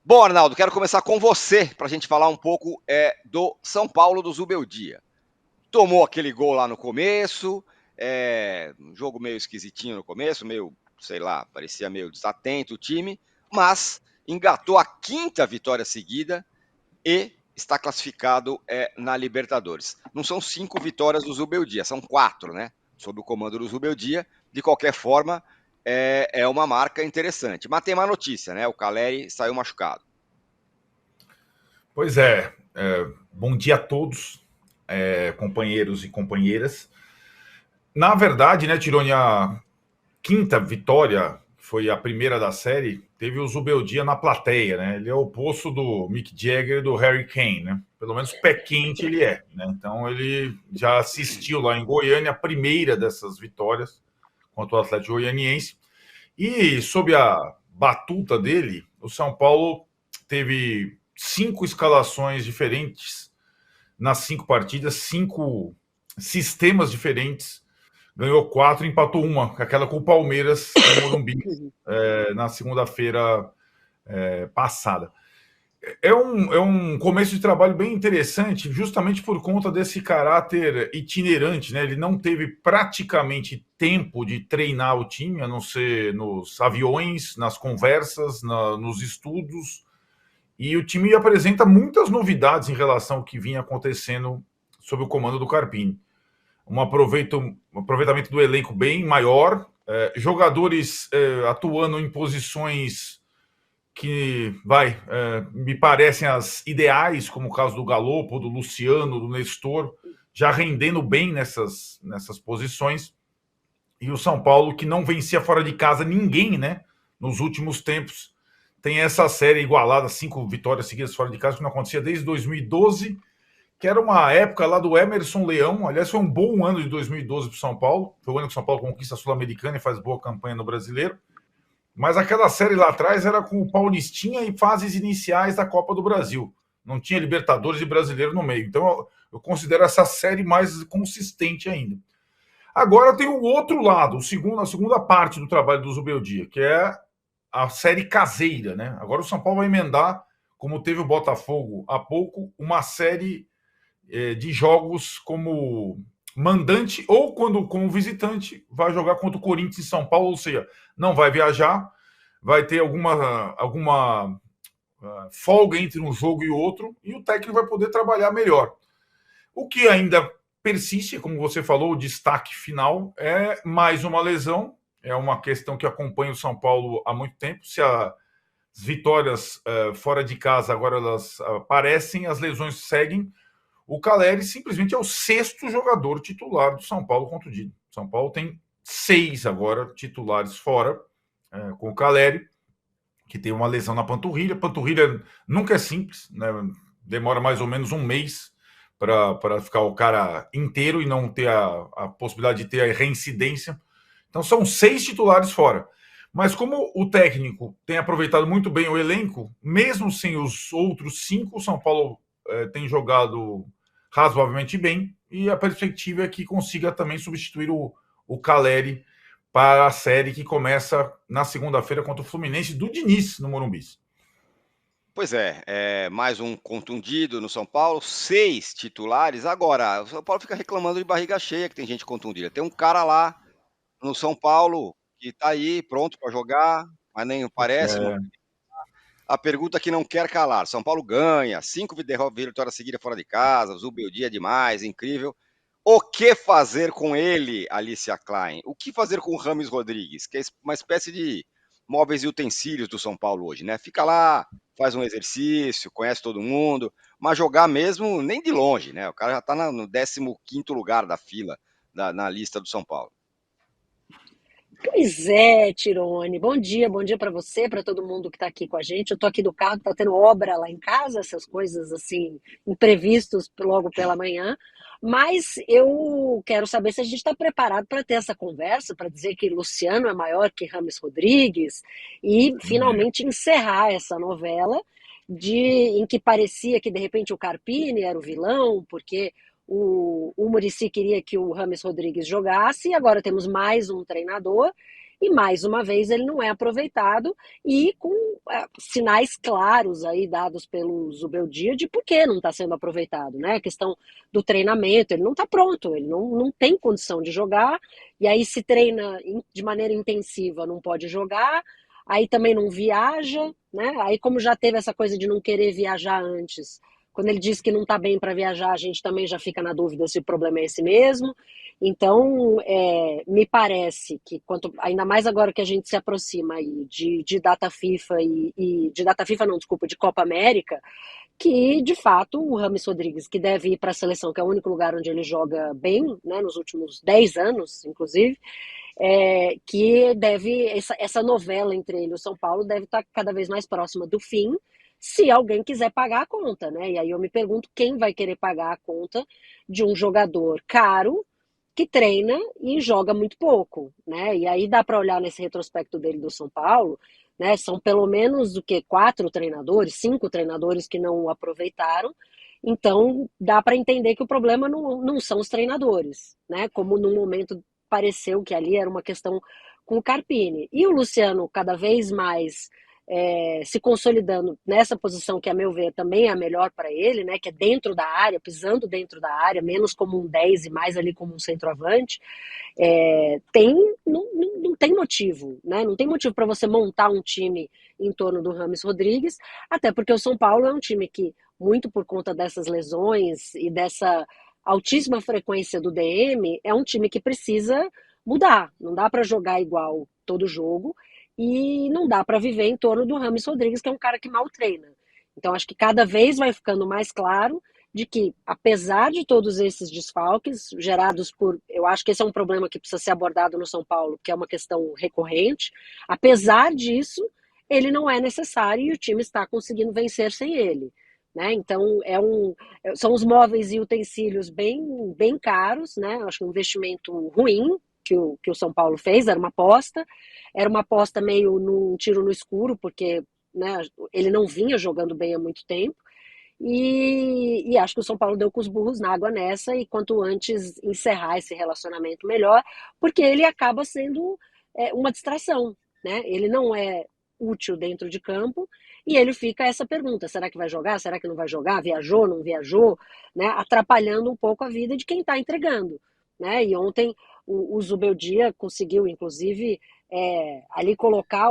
Bom, Arnaldo, quero começar com você para a gente falar um pouco do São Paulo do Zubeldia. Tomou aquele gol lá no começo, um jogo meio esquisitinho no começo, meio, sei lá, parecia meio desatento o time, mas engatou a quinta vitória seguida e está classificado na Libertadores. Não são 5 vitórias do Zubeldia, são 4, né? Sob o comando do Zubeldia. De qualquer forma, é uma marca interessante. Mas tem uma notícia, né? O Caleri saiu machucado. Pois é, bom dia a todos, companheiros e companheiras. Na verdade, né, Tironi, a quinta vitória, que foi a primeira da série, teve o Zubeldia na plateia, né? Ele é o oposto do Mick Jagger e do Harry Kane, né? Pelo menos pé quente ele é, né? Então ele já assistiu lá em Goiânia a primeira dessas vitórias contra o Atlético Goianiense. E sob a batuta dele, o São Paulo teve 5 escalações diferentes nas 5 partidas, 5 sistemas diferentes. Ganhou 4, empatou uma, aquela com o Palmeiras no Morumbi, na segunda-feira passada. É um começo de trabalho bem interessante, justamente por conta desse caráter itinerante, né? Ele não teve praticamente tempo de treinar o time, a não ser nos aviões, nas conversas, nos estudos, e o time apresenta muitas novidades em relação ao que vinha acontecendo sob o comando do Carpini. Um aproveitamento do elenco bem maior, jogadores atuando em posições que me parecem as ideais, como o caso do Galopo, do Luciano, do Nestor, já rendendo bem nessas posições. E o São Paulo, que não vencia fora de casa ninguém, né? Nos últimos tempos, tem essa série igualada, 5 vitórias seguidas fora de casa, que não acontecia desde 2012, que era uma época lá do Emerson Leão. Aliás, foi um bom ano de 2012 para o São Paulo. Foi o ano que o São Paulo conquista a Sul-Americana e faz boa campanha no Brasileiro. Mas aquela série lá atrás era com o Paulistinha e fases iniciais da Copa do Brasil. Não tinha Libertadores e Brasileiro no meio. Então eu considero essa série mais consistente ainda. Agora tem o outro lado, a segunda parte do trabalho do Zubeldia, que é a série caseira, né? Agora o São Paulo vai emendar, como teve o Botafogo há pouco, uma série de jogos como mandante ou quando como visitante vai jogar contra o Corinthians em São Paulo, ou seja, não vai viajar, vai ter alguma folga entre um jogo e outro e o técnico vai poder trabalhar melhor. O que ainda persiste, como você falou, o destaque final é mais uma lesão, é uma questão que acompanha o São Paulo há muito tempo. Se as vitórias fora de casa agora elas aparecem, as lesões seguem. O Caleri simplesmente é o sexto jogador titular do São Paulo contra o Dino. São Paulo tem 6 agora titulares fora, com o Caleri, que tem uma lesão na panturrilha. Panturrilha nunca é simples, né? Demora mais ou menos um mês para ficar o cara inteiro e não ter a possibilidade de ter a reincidência. Então são 6 titulares fora. Mas como o técnico tem aproveitado muito bem o elenco, mesmo sem os outros 5, o São Paulo tem jogado razoavelmente bem e a perspectiva é que consiga também substituir o Caleri para a série que começa na segunda-feira contra o Fluminense do Diniz, no Morumbi. Pois mais um contundido no São Paulo, 6 titulares. Agora, o São Paulo fica reclamando de barriga cheia, que tem gente contundida. Tem um cara lá no São Paulo que tá aí pronto para jogar, mas nem parece. A pergunta que não quer calar: São Paulo ganha, 5 vitórias seguidas fora de casa, Zubeldia é demais, incrível. O que fazer com ele, Alicia Klein? O que fazer com o Rames Rodrigues, que é uma espécie de móveis e utensílios do São Paulo hoje, né? Fica lá, faz um exercício, conhece todo mundo, mas jogar mesmo nem de longe, né? O cara já está no 15º lugar da fila, na lista do São Paulo. Pois é, Tirone. Bom dia para você, para todo mundo que está aqui com a gente. Eu estou aqui do carro, está tendo obra lá em casa, essas coisas assim, imprevistos logo pela manhã. Mas eu quero saber se a gente está preparado para ter essa conversa, para dizer que Luciano é maior que Rames Rodrigues e finalmente encerrar essa novela em que parecia que de repente o Carpini era o vilão, porque o Muricy queria que o Rames Rodrigues jogasse, e agora temos mais um treinador, e mais uma vez ele não é aproveitado e com sinais claros aí dados pelo Zubeldia de por que não está sendo aproveitado, né? A questão do treinamento, ele não está pronto, ele não tem condição de jogar, e aí se treina de maneira intensiva, não pode jogar, aí também não viaja, né? Aí como já teve essa coisa de não querer viajar antes, quando ele diz que não está bem para viajar, a gente também já fica na dúvida se o problema é esse mesmo. Então, me parece que, ainda mais agora que a gente se aproxima aí de data FIFA e de data FIFA não, desculpa, de Copa América, que de fato o Rames Rodrigues, que deve ir para a seleção, que é o único lugar onde ele joga bem, né, nos últimos 10 anos, inclusive, que deve, essa novela entre ele e o São Paulo deve estar cada vez mais próxima do fim, se alguém quiser pagar a conta, né? E aí eu me pergunto quem vai querer pagar a conta de um jogador caro que treina e joga muito pouco, né? E aí dá para olhar nesse retrospecto dele do São Paulo, né? São pelo menos do que 4 treinadores, 5 treinadores que não o aproveitaram. Então dá para entender que o problema não são os treinadores, né? Como num momento pareceu que ali era uma questão com o Carpini. E o Luciano cada vez mais se consolidando nessa posição que, a meu ver, também é a melhor para ele, né? Que é dentro da área, pisando dentro da área, menos como um 10 e mais ali como um centroavante. Não tem motivo, né? Não tem motivo para você montar um time em torno do Rames Rodrigues, até porque o São Paulo é um time que, muito por conta dessas lesões e dessa altíssima frequência do DM, é um time que precisa mudar. Não dá para jogar igual todo jogo e não dá para viver em torno do Rames Rodrigues, que é um cara que mal treina. Então, acho que cada vez vai ficando mais claro de que, apesar de todos esses desfalques gerados por. Eu acho que esse é um problema que precisa ser abordado no São Paulo, que é uma questão recorrente. Apesar disso, ele não é necessário e o time está conseguindo vencer sem ele. Né? Então, são os móveis e utensílios bem caros, né? Acho que um investimento ruim que o São Paulo fez, era uma aposta meio num tiro no escuro, porque, né, ele não vinha jogando bem há muito tempo. E acho que o São Paulo deu com os burros na água nessa, e quanto antes encerrar esse relacionamento, melhor, porque ele acaba sendo uma distração, né? Ele não é útil dentro de campo, e ele fica essa pergunta: será que vai jogar? Será que não vai jogar? Viajou, não viajou? Né? Atrapalhando um pouco a vida de quem está entregando. Né? E ontem o Zubeldia conseguiu, inclusive, ali colocar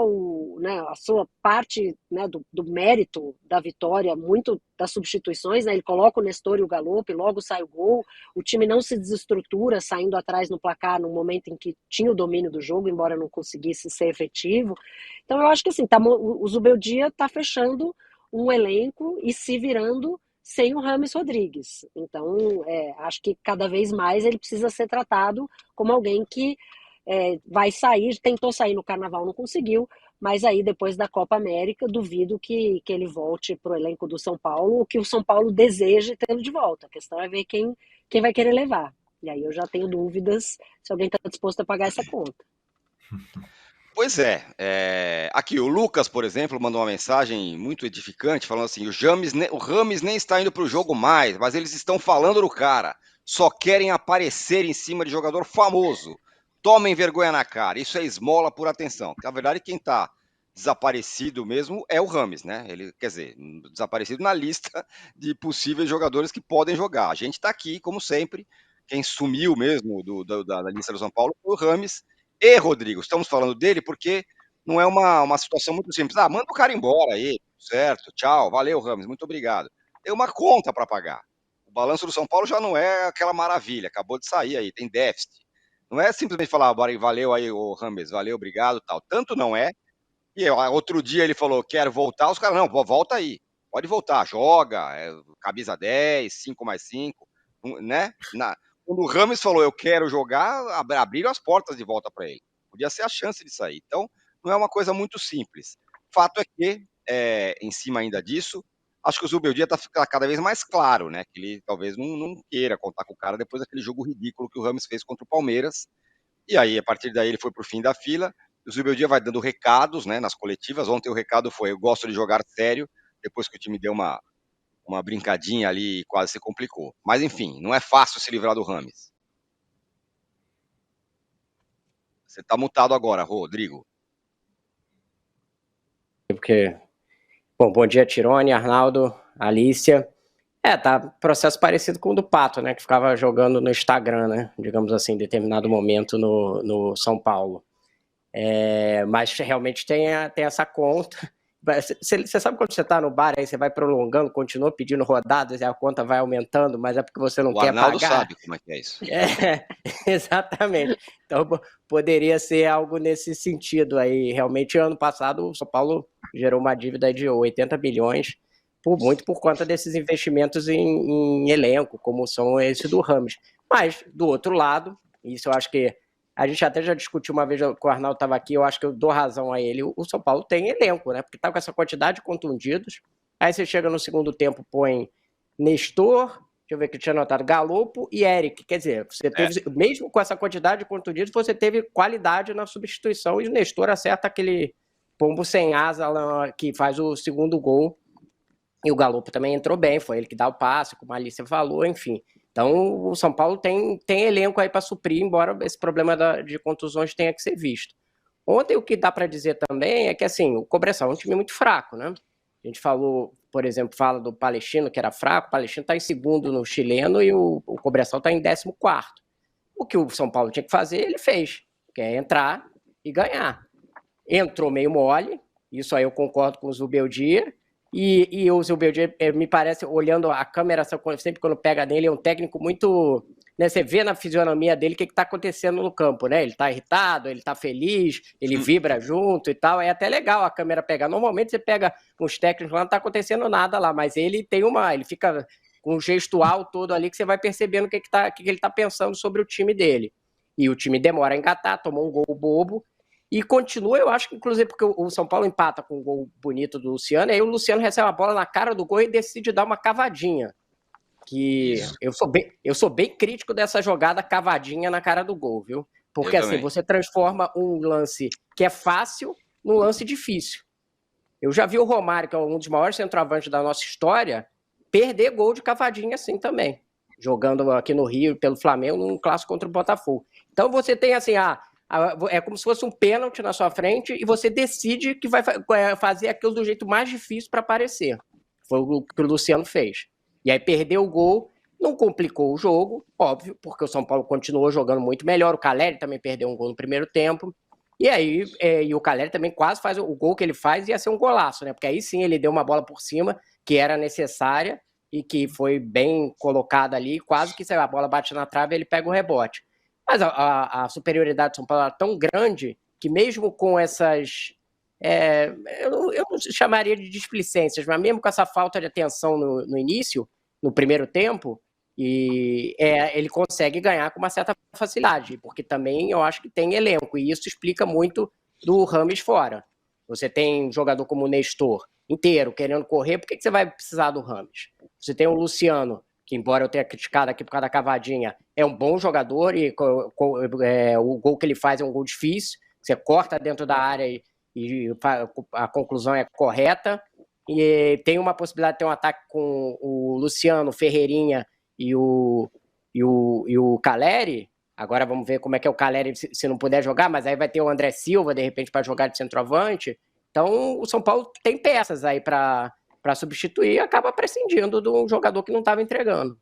né, a sua parte, né, do mérito da vitória, muito das substituições, né, ele coloca o Nestor e o Galope, logo sai o gol, o time não se desestrutura saindo atrás no placar no momento em que tinha o domínio do jogo, embora não conseguisse ser efetivo. Então eu acho que assim, o Zubeldia está fechando um elenco e se virando sem o Rames Rodrigues. Então, acho que cada vez mais ele precisa ser tratado como alguém que vai sair, tentou sair no Carnaval, não conseguiu, mas aí depois da Copa América, duvido que ele volte para o elenco do São Paulo, o que o São Paulo deseja tê-lo de volta. A questão é ver quem vai querer levar. E aí eu já tenho dúvidas se alguém está disposto a pagar essa conta. Pois aqui o Lucas, por exemplo, mandou uma mensagem muito edificante, falando assim: o Rames nem está indo para o jogo mais, mas eles estão falando do cara, só querem aparecer em cima de jogador famoso. Tomem vergonha na cara, isso é esmola por atenção. Na verdade, quem está desaparecido mesmo é o Rames, né? Ele, quer dizer, desaparecido na lista de possíveis jogadores que podem jogar. A gente está aqui, como sempre, quem sumiu mesmo da lista do São Paulo foi o Rames. E, Rodrigo, estamos falando dele porque não é uma situação muito simples. Ah, manda o cara embora aí, certo, tchau, valeu, Rames, muito obrigado. Tem uma conta para pagar. O balanço do São Paulo já não é aquela maravilha, acabou de sair aí, tem déficit. Não é simplesmente falar, valeu aí, ô Rames, valeu, obrigado, tal. Tanto não é. E outro dia ele falou, quero voltar, os caras, não, volta aí, pode voltar, joga, camisa 10, 5 mais 5, né? Quando o Rames falou, eu quero jogar, abriram as portas de volta para ele. Podia ser a chance de sair. Então, não é uma coisa muito simples. Fato é que, em cima ainda disso, acho que o Zubeldia está cada vez mais claro, né? Que ele talvez não queira contar com o cara depois daquele jogo ridículo que o Rames fez contra o Palmeiras. E aí, a partir daí, ele foi para o fim da fila. O Zubeldia vai dando recados, né, nas coletivas. Ontem o recado foi: eu gosto de jogar sério, depois que o time deu uma brincadinha ali e quase se complicou. Mas enfim, não é fácil se livrar do Rames. Você tá mutado agora, Rodrigo. Porque, bom, bom dia, Tirone, Arnaldo, Alícia. Tá processo parecido com o do Pato, né, que ficava jogando no Instagram, né, digamos assim, em determinado momento no São Paulo. Mas realmente tem essa conta. Você sabe quando você está no bar, aí você vai prolongando, continua pedindo rodadas e a conta vai aumentando, mas é porque você não quer pagar. O Arnaldo sabe como é que é isso. Exatamente. Então, poderia ser algo nesse sentido aí. Realmente, ano passado, o São Paulo gerou uma dívida de 80 bilhões, muito por conta desses investimentos em elenco, como são esse do Rames. Mas, do outro lado, isso eu acho que a gente até já discutiu uma vez que o Arnaldo estava aqui, eu acho que eu dou razão a ele. O São Paulo tem elenco, né? Porque está com essa quantidade de contundidos. Aí você chega no segundo tempo, põe Nestor, deixa eu ver que eu tinha anotado, Galopo e Eric. Quer dizer, você teve, mesmo com essa quantidade de contundidos, você teve qualidade na substituição e o Nestor acerta aquele pombo sem asa lá, que faz o segundo gol. E o Galopo também entrou bem, foi ele que dá o passe, como a Alicia falou, enfim. Então, o São Paulo tem elenco aí para suprir, embora esse problema de contusões tenha que ser visto. Ontem, o que dá para dizer também é que, assim, o Cobresal é um time muito fraco, né? A gente falou, por exemplo, fala do Palestino, que era fraco, o Palestino está em segundo no chileno e o Cobresal está em 14º. O que o São Paulo tinha que fazer, ele fez, que é entrar e ganhar. Entrou meio mole, isso aí eu concordo com o Zubeldia, e o Zubeldia, me parece, olhando a câmera, sempre quando pega nele, é um técnico muito... Né, você vê na fisionomia dele o que está acontecendo no campo, né? Ele está irritado, ele está feliz, ele vibra junto e tal. É até legal a câmera pegar. Normalmente você pega uns técnicos lá, não está acontecendo nada lá, mas ele tem ele fica com um gestual todo ali que você vai percebendo o que ele está pensando sobre o time dele. E o time demora a engatar, tomou um gol bobo. E continua, eu acho que, inclusive, porque o São Paulo empata com um gol bonito do Luciano, e aí o Luciano recebe a bola na cara do gol e decide dar uma cavadinha. Que eu sou bem crítico dessa jogada cavadinha na cara do gol, viu? Porque assim, você transforma um lance que é fácil num lance difícil. Eu já vi o Romário, que é um dos maiores centroavantes da nossa história, perder gol de cavadinha assim também. Jogando aqui no Rio, pelo Flamengo, num clássico contra o Botafogo. Então você tem assim, é como se fosse um pênalti na sua frente e você decide que vai fazer aquilo do jeito mais difícil para aparecer. Foi o que o Luciano fez. E aí perdeu o gol, não complicou o jogo, óbvio, porque o São Paulo continuou jogando muito melhor. O Caleri também perdeu um gol no primeiro tempo. E aí e o Caleri também quase faz o gol que ele faz, ia ser um golaço, né? Porque aí sim ele deu uma bola por cima, que era necessária e que foi bem colocada ali, quase que a bola bate na trave e ele pega o rebote. Mas a superioridade do São Paulo era tão grande que mesmo com essas... eu não chamaria de displicências, mas mesmo com essa falta de atenção no início, no primeiro tempo, ele consegue ganhar com uma certa facilidade, porque também eu acho que tem elenco, e isso explica muito do Rames fora. Você tem um jogador como o Nestor inteiro querendo correr, por que você vai precisar do Rames? Você tem o Luciano, que embora eu tenha criticado aqui por causa da cavadinha, é um bom jogador e o gol que ele faz é um gol difícil, você corta dentro da área e a conclusão é correta, e tem uma possibilidade de ter um ataque com o Luciano, Ferreirinha e o Caleri. Agora vamos ver como é que é o Caleri se não puder jogar, mas aí vai ter o André Silva, de repente, para jogar de centroavante. Então o São Paulo tem peças aí para substituir e acaba prescindindo de um jogador que não estava entregando.